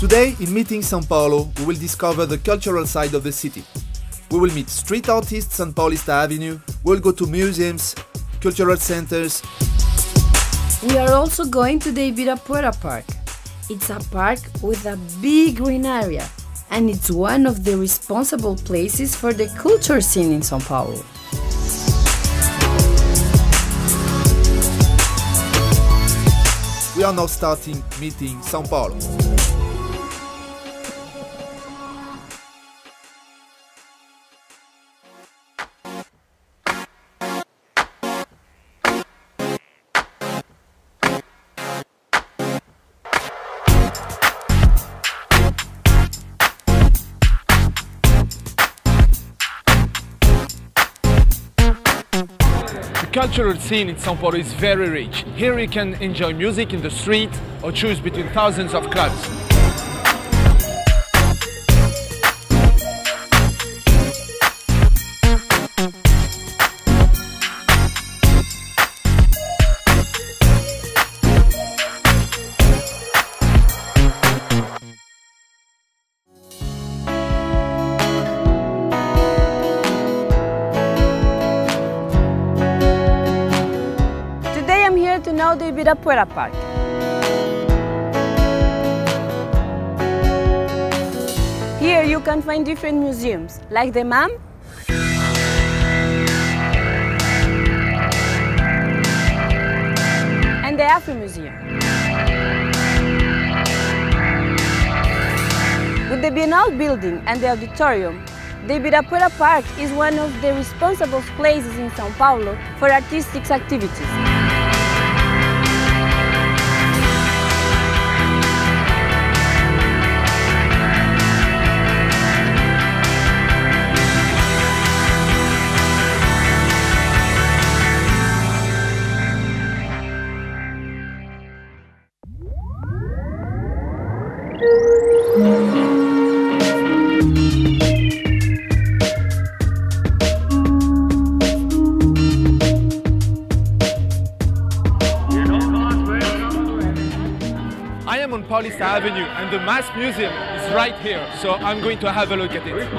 Today, in Meeting São Paulo, we will discover the cultural side of the city. We will meet street artists on Paulista Avenue, we will go to museums, cultural centers. We are also going to the Ibirapuera Park. It's a park with a big green area, and it's one of the responsible places for the culture scene in São Paulo. We are now starting Meeting São Paulo. The cultural scene in São Paulo is very rich. Here you can enjoy music in the street or choose between thousands of clubs. To know the Ibirapuera Park. Here you can find different museums, like the MAM, and the Afro Museum. With the Bienal building and the auditorium, the Ibirapuera Park is one of the responsible places in São Paulo for artistic activities. I am on Paulista Avenue and the Mass Museum is right here, so I'm going to have a look at it.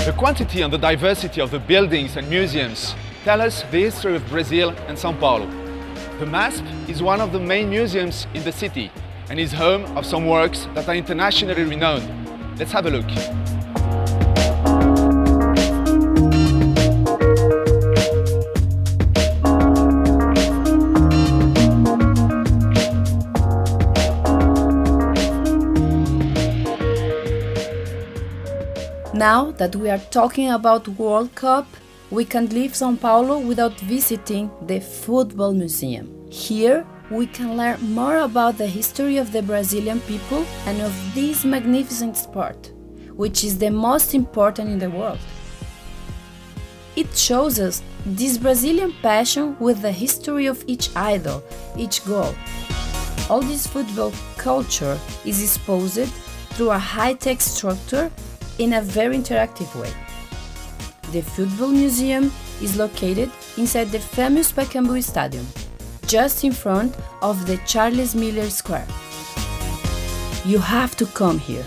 The quantity and the diversity of the buildings and museums tell us the history of Brazil and São Paulo. The MASP is one of the main museums in the city and is home of some works that are internationally renowned. Let's have a look. Now that we are talking about World Cup, we can't leave São Paulo without visiting the Football Museum. Here, we can learn more about the history of the Brazilian people and of this magnificent sport, which is the most important in the world. It shows us this Brazilian passion with the history of each idol, each goal. All this football culture is exposed through a high-tech structure in a very interactive way. The Football Museum is located inside the famous Pacaembu Stadium, just in front of the Charles Miller Square. You have to come here.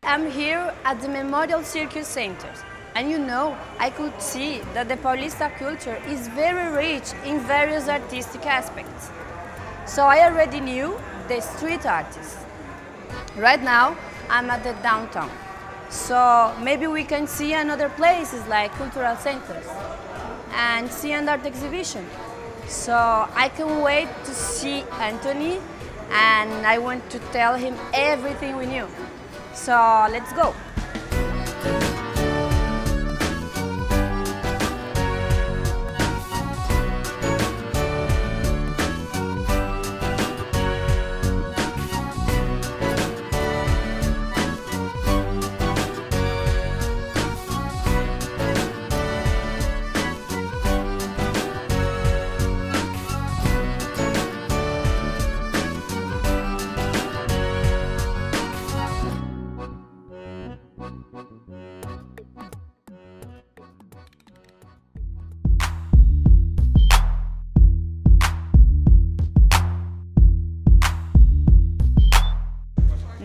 I'm here at the Memorial Circus Center, and you know, I could see that the Paulista culture is very rich in various artistic aspects. So I already knew the street artists. Right now, I'm at the downtown, so maybe we can see another places like cultural centers and see an art exhibition. So I can wait to see Anthony, and I want to tell him everything we knew. So let's go.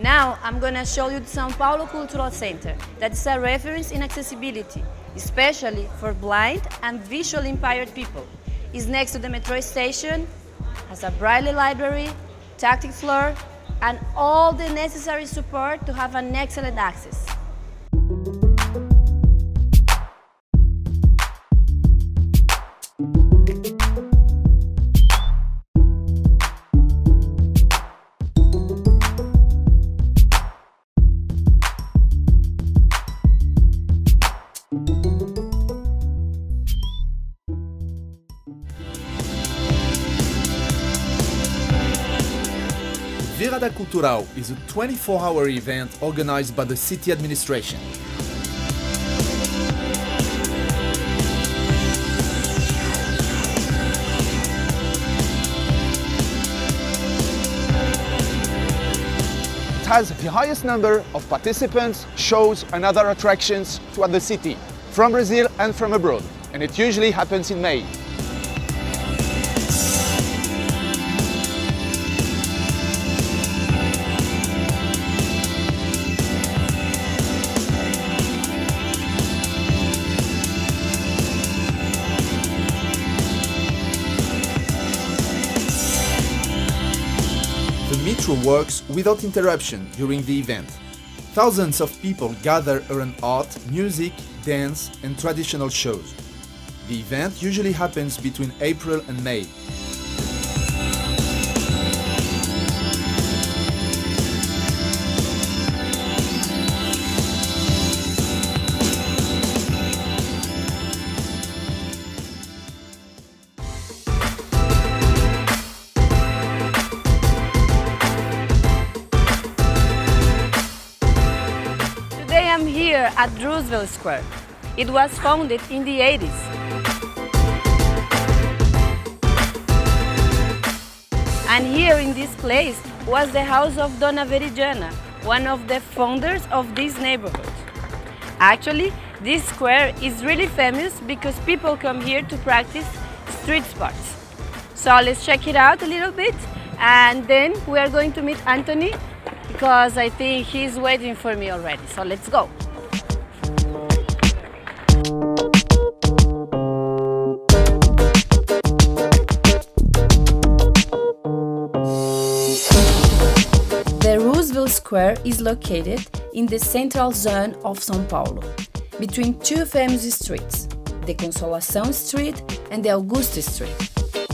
Now I'm going to show you the São Paulo Cultural Center. That's a reference in accessibility, especially for blind and visually impaired people. It's next to the metro station, has a Braille library, tactile floor, and all the necessary support to have an excellent access. Virada Cultural is a 24-hour event organized by the city administration. It has the highest number of participants, shows and other attractions throughout the city, from Brazil and from abroad, and it usually happens in May. The metro works without interruption during the event. Thousands of people gather around art, music, dance and traditional shows. The event usually happens between April and May. I'm here at Roseville Square. It was founded in the 80s. And here in this place was the house of Dona Veridiana, one of the founders of this neighborhood. Actually, this square is really famous because people come here to practice street sports. So let's check it out a little bit, and then we are going to meet Anthony, because I think he's waiting for me already. So let's go. The Roseville Square is located in the central zone of São Paulo, between two famous streets, the Consolação Street and the Augusta Street.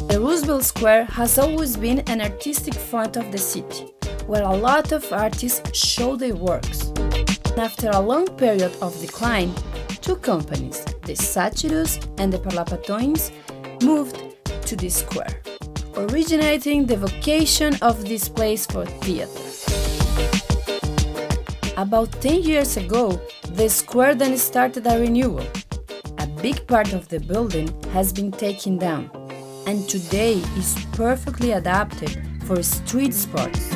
The Roseville Square has always been an artistic front of the city, where a lot of artists show their works. After a long period of decline, two companies, the Sátiros and the Parlapatões, moved to this square, originating the vocation of this place for theater. About 10 years ago, the square then started a renewal. A big part of the building has been taken down, and today is perfectly adapted for street sports.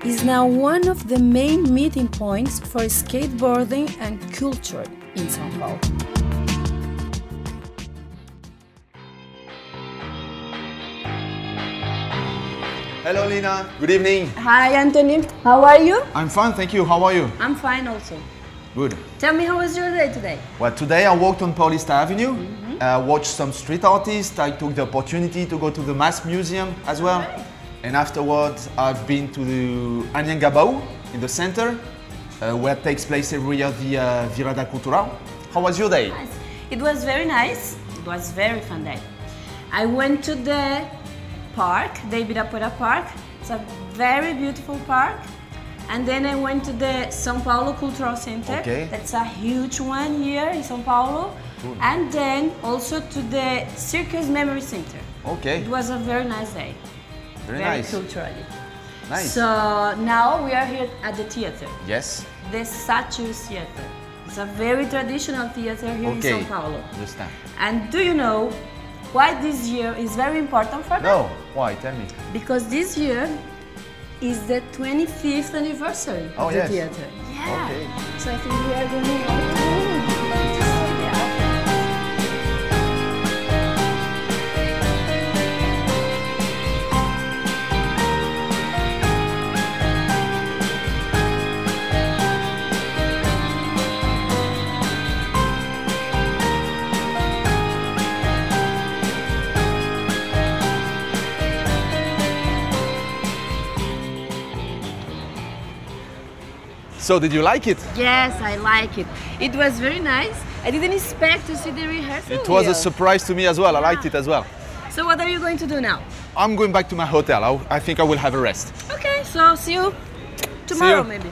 Is now one of the main meeting points for skateboarding and culture in São Paulo. Hello Lina, good evening. Hi Anthony, how are you? I'm fine, thank you. How are you? I'm fine also. Good. Tell me, how was your day today? Well, today I walked on Paulista Avenue, watched some street artists. I took the opportunity to go to the Mass Museum as well. Right. And afterwards I've been to the Anhangabaú in the center, where takes place every year the Virada Cultural. How was your day? Nice. It was very nice. It was very fun day. I went to the park, the Ibirapuera Park. It's a very beautiful park. And then I went to the São Paulo Cultural Center. Okay. That's a huge one here in São Paulo. Cool. And then also to the Circus Memory Center. Okay. It was a very nice day. Very Very nice. culturally. Nice. So now we are here at the theater. Yes. The Satyrs Theater. It's a very traditional theater here in São Paulo. Understand. And do you know why this year is very important for them? No. Why? Tell me. Because this year is the 25th anniversary Oh, of the yes. theater. Yeah. Okay. So I think we are going to So, did you like it? Yes, I like it. It was very nice. I didn't expect to see the rehearsal. It was a here. surprise to me as well. I liked it as well. So what are you going to do now? I'm going back to my hotel. I think I will have a rest. Okay, so see you tomorrow you. maybe.